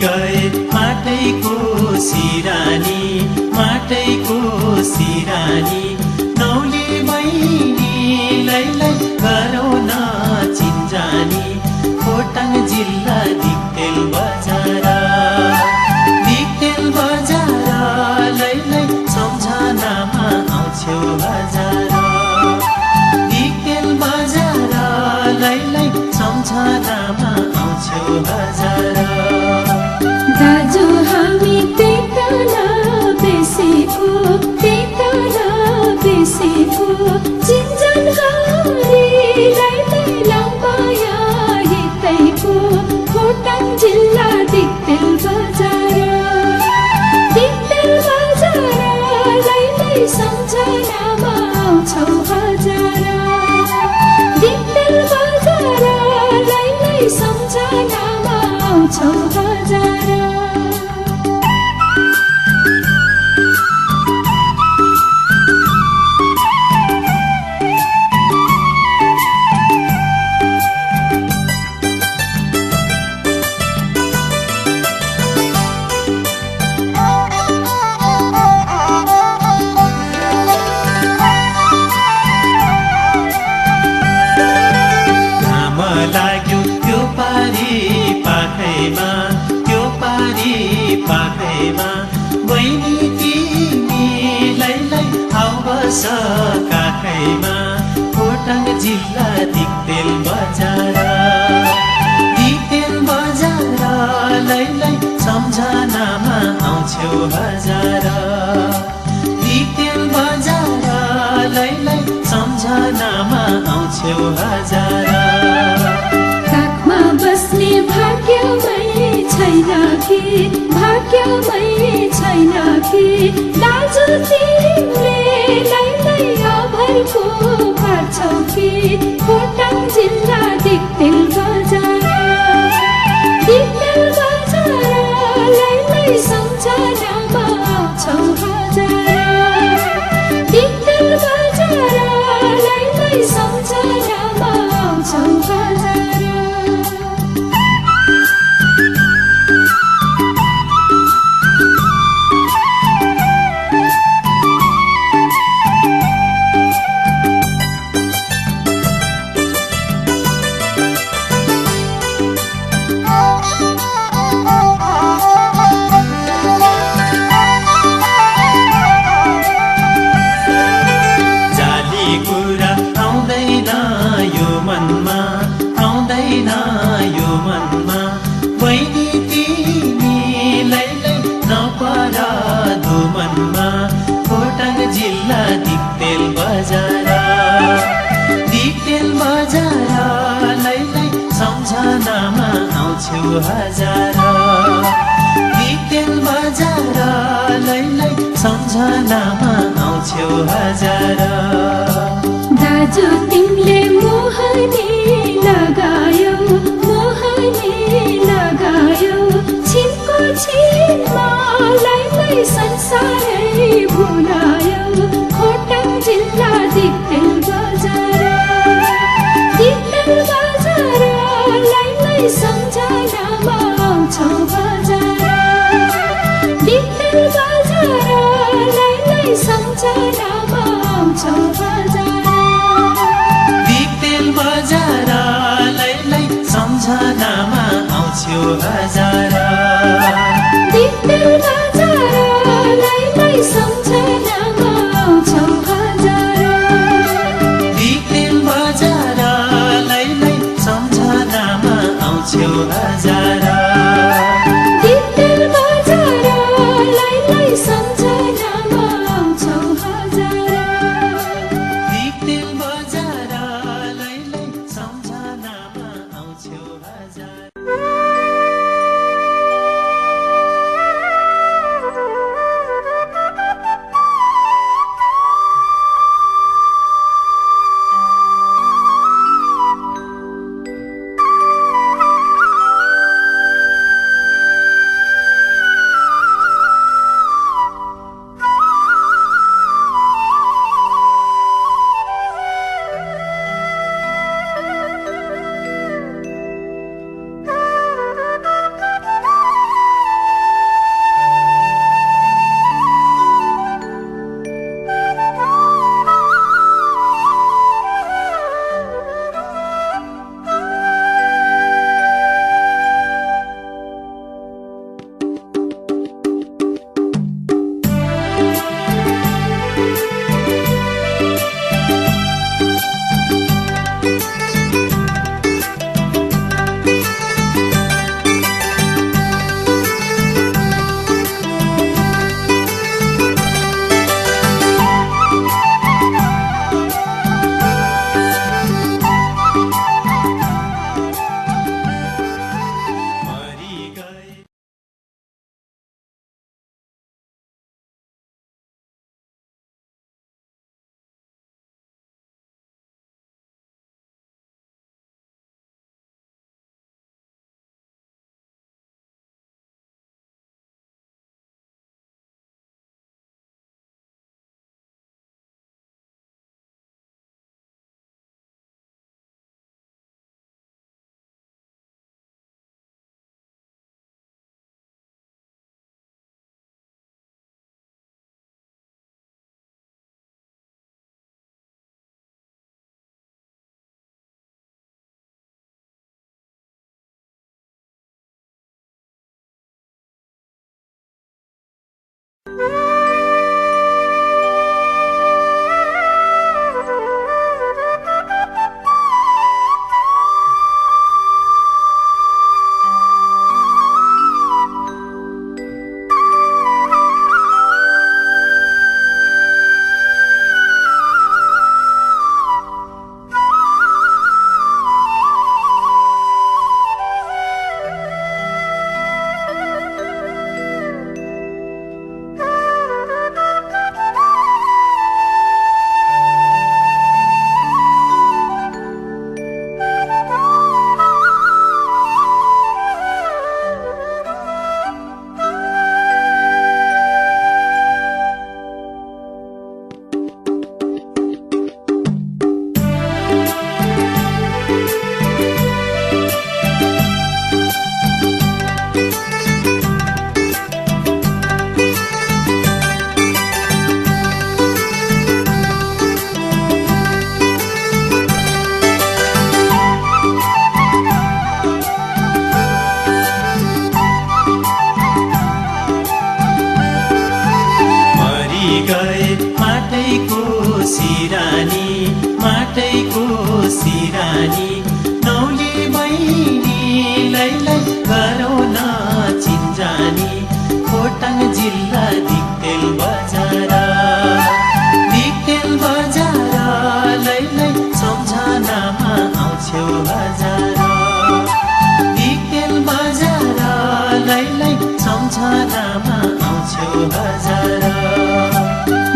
गए माटैको सिरानी माटैको सिरानी नौली बहिनीलाई गरौँ न चिन्जानी खोटाङ जिल्ला दिक्तेल बजारलाई सम्झनामा आउँछौ हजार दिक्तेल बजारलाई सम्झनामा आउँछौ हजार दाजु हामी त्यतला बेसेको चिन्जनहरीलाई लम्बाया हितैको खोटाङ जिल्ला दिक्तेल बजारलाई सम्झनामा आउँछौ हजार दिक्तेल बजारलाई सम्झनामा आउँछौ हजार बहिनी तिमीलाई आउबस काखैमा खोटाङ जिल्ला दिक्तेल बजारलाई सम्झनामा आउँछौ हजार दिक्तेल बजारलाई सम्झनामा आउँछौ हजार काखमा बस्ने भाग्यमै छैन कि दाजु तिमीले अभरको पार्छौ कि खोटाङ जिल्ला दिक्तेल बजारलाई सम्झनामा आउँछौ हजार दिक्तेल बजारलाई सम्झनामा आउँछौ हजार बहिनी तिमीलाई नपराधो मनमा खोटाङ जिल्ला दिक्तेल बजारलाई सम्झनामा आउँछौ हजार दिक्तेल बजारलाई सम्झनामा आउँछौ हजार दाजु तिमीले मोहनी लगायो छिनको छिनमालाई संसारै भुलायो खोटाङ जिल्ला दिक्तेल बजारलाई सम्झनामा आउँछौ हजार दिक्तेल बजारलाई सम्झनामा आउँछौ हजार दिक्तेल बजारलाई सम्झनामा आउँछौ हजार दिक्तेल बजारलाई सम्झनामा आउँछौ हजार दिक्तेल बजारलाई सम्झनामा आउँछौ हजार दिक्तेल बजारलाई सम्झनामा आउँछौ हजार दिक्तेल बजारलाई सम्झनामा आउँछौ हजार आउँछौ हजार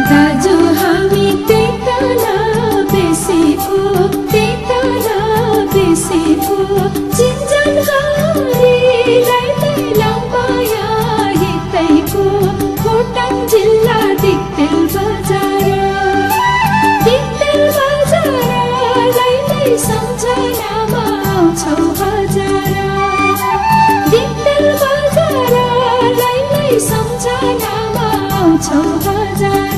दाजु हामी त्यतला बेसेको चिन्जनहारीलाई लम्बाया हितैको खोटाङ जिल्ला दिक्तेल बजारलाई सम्झनामा आउँछौ हजार दिक्तेल बजारलाई सम्झनामा आउँछौ हजार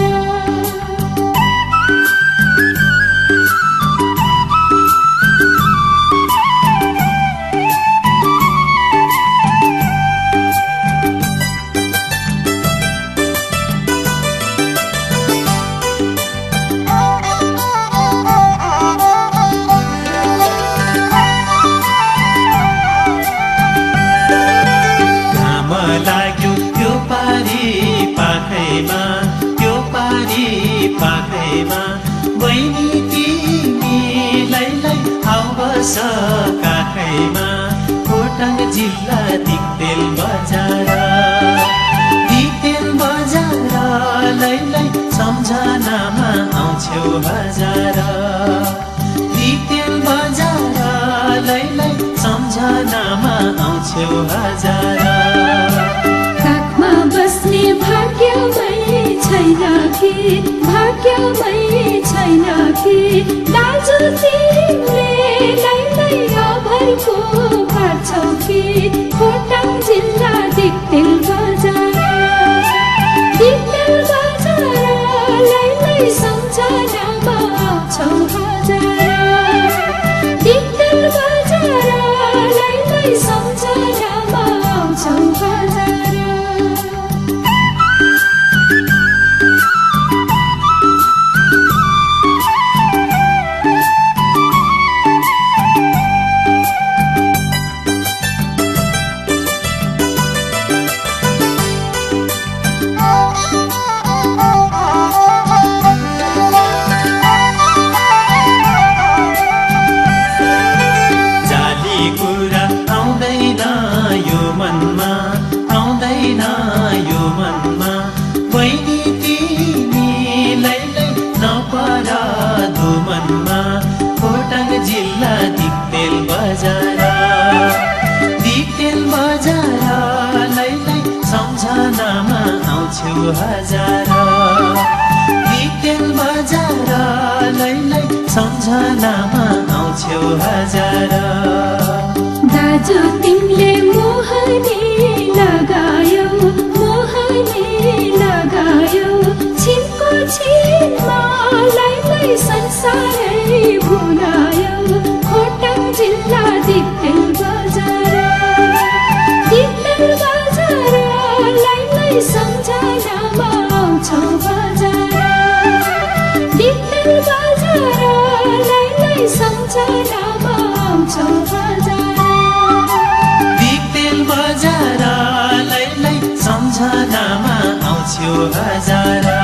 पाखैमा बहिनी तिमीलाई आउबस काखैमा खोटाङ जिल्ला दिक्तेल बजारलाई सम्झनामा आउँछौ हजार दिक्तेल बजारलाई सम्झनामा आउँछौ हजार काखमा बस्ने भाग्यमै छैन कि दाजु तिमीले अभरको पार्छौ कि खोटाङ जिल्ला दिक्तेल बजारलाई सम्झनामा आउँछौ हजार दिक्तेल बजारलाई सम्झनामा आउँछौ हजार बहिनी तिमीलाई नपरा दुमनमा खोटाङ जिल्ला दिक्तेल बजारलाई सम्झनामा आउँछौ हजार दिक्तेल बजारलाई सम्झनामा आउँछौ हजार दाजु तिमीले मोहनी लगायौ छिनको छिनमालाई संसारै भुलायौ खोटाङ जिल्ला दिक्तेल बजारलाई सम्झनामा आउँछौ हजार दिक्तेल बजारलाई सम्झनामा आउँछौ हजार दिक्तेल बजारलाई सम्झनामा आउँछौ हजार